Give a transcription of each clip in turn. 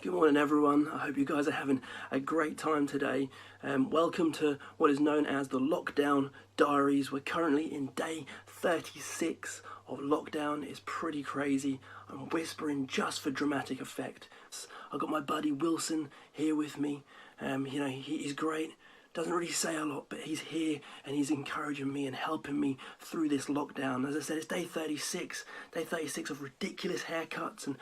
Good morning everyone, I hope you guys are having a great time today. Welcome to what is known as the Lockdown Diaries. We're currently in day 36 of lockdown. It's pretty crazy. I'm whispering just for dramatic effect. I've got my buddy Wilson here with me. He's great. Doesn't really say a lot, but he's here and he's encouraging me and helping me through this lockdown. As I said, it's day 36 of ridiculous haircuts and,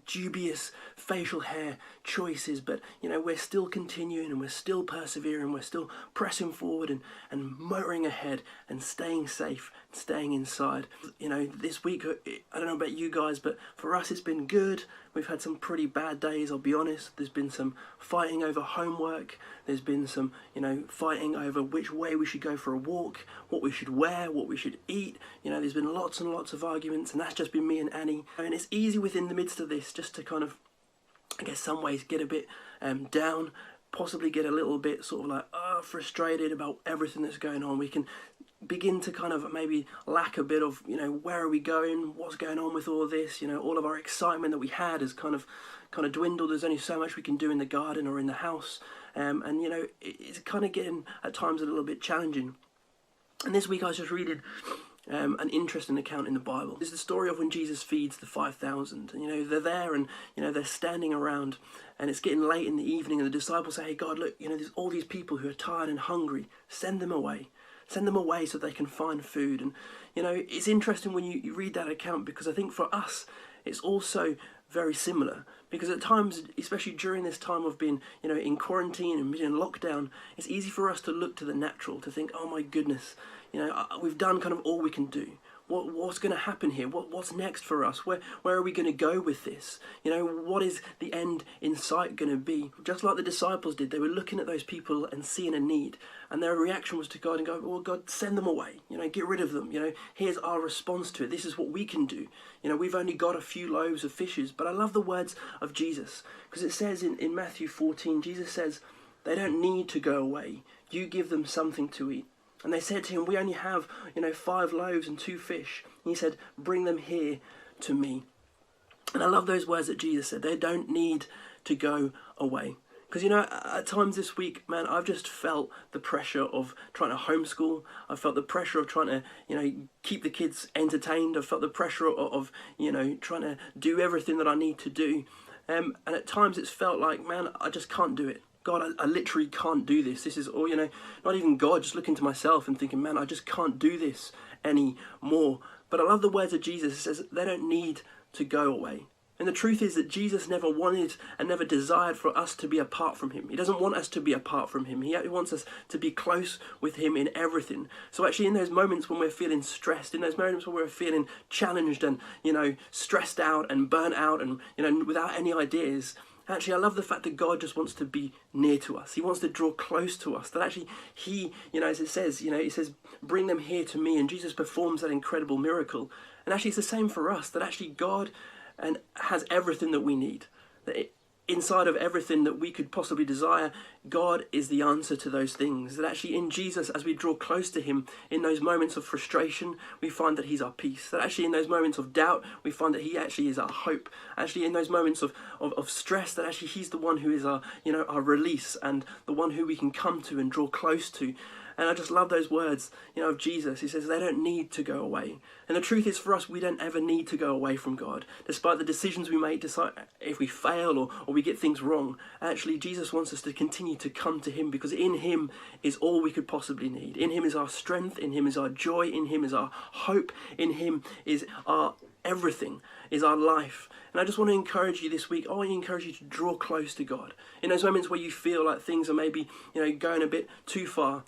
dubious facial hair choices. But, we're still continuing and we're still persevering. We're still pressing forward and motoring ahead and staying safe, staying inside. This week, I don't know about you guys, but for us, it's been good. We've had some pretty bad days, I'll be honest. There's been some fighting over homework. There's been some, fighting over which way we should go for a walk, what we should wear, what we should eat. There's been lots and lots of arguments, and that's just been me and Annie. And it's easy within the midst of this just to kind of, I guess, some ways get a bit down, possibly get a little bit sort of like frustrated about everything that's going on. We can begin to kind of maybe lack a bit of, where are we going, what's going on with all this. All of our excitement that we had has kind of dwindled. There's only so much we can do in the garden or in the house, and it's kind of getting at times a little bit challenging. And this week I was just reading an interesting account in the Bible. It's the story of when Jesus feeds the 5,000. They're there and they're standing around, and it's getting late in the evening, and the disciples say, "Hey God, look, there's all these people who are tired and hungry. Send them away. Send them away so they can find food." And it's interesting when you read that account, because I think for us it's also very similar, because at times, especially during this time of being in quarantine and being in lockdown, it's easy for us to look to the natural, to think, oh my goodness, we've done kind of all we can do. What's going to happen here? What's next for us? Where are we going to go with this? What is the end in sight going to be? Just like the disciples did, they were looking at those people and seeing a need, and their reaction was to God and go, well, God, send them away. Get rid of them. Here's our response to it. This is what we can do. We've only got a few loaves of fishes. But I love the words of Jesus, because it says in Matthew 14, Jesus says, they don't need to go away. You give them something to eat. And they said to him, we only have, 5 loaves and 2 fish. And he said, bring them here to me. And I love those words that Jesus said. They don't need to go away. Because, at times this week, man, I've just felt the pressure of trying to homeschool. I've felt the pressure of trying to, keep the kids entertained. I've felt the pressure of trying to do everything that I need to do. And at times it's felt like, man, I just can't do it. God, I literally can't do this. This is all, not even God, just looking to myself and thinking, man, I just can't do this anymore. But I love the words of Jesus. It says they don't need to go away. And the truth is that Jesus never wanted and never desired for us to be apart from him. He doesn't want us to be apart from him. He wants us to be close with him in everything. So actually in those moments when we're feeling stressed, in those moments when we're feeling challenged and, stressed out and burnt out and, without any ideas, actually, I love the fact that God just wants to be near to us. He wants to draw close to us. That actually he, as it says, he says, bring them here to me. And Jesus performs that incredible miracle. And actually, it's the same for us, that actually God has everything that we need. That inside of everything that we could possibly desire, God is the answer to those things. That actually in Jesus, as we draw close to him, in those moments of frustration, we find that he's our peace. That actually in those moments of doubt, we find that he actually is our hope. Actually in those moments of stress, that actually he's the one who is our, our release, and the one who we can come to and draw close to. And I just love those words, of Jesus. He says they don't need to go away. And the truth is, for us, we don't ever need to go away from God. Despite the decisions we make, decide if we fail or we get things wrong, actually Jesus wants us to continue to come to him, because in him is all we could possibly need. In him is our strength, in him is our joy, in him is our hope, in him is our everything, is our life. And I just want to encourage you this week, I want to encourage you to draw close to God. In those moments where you feel like things are maybe, going a bit too far,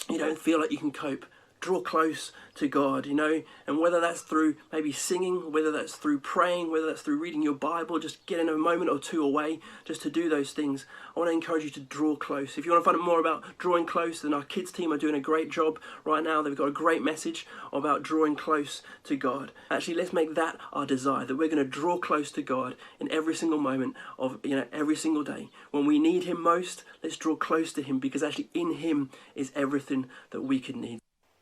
you don't feel like you can cope, draw close to God, and whether that's through maybe singing, whether that's through praying, whether that's through reading your Bible, just getting a moment or two away just to do those things. I want to encourage you to draw close. If you want to find out more about drawing close, then our kids team are doing a great job right now. They've got a great message about drawing close to God. Actually, let's make that our desire, that we're going to draw close to God in every single moment of, every single day. When we need him most, let's draw close to him, because actually in him is everything that we could need.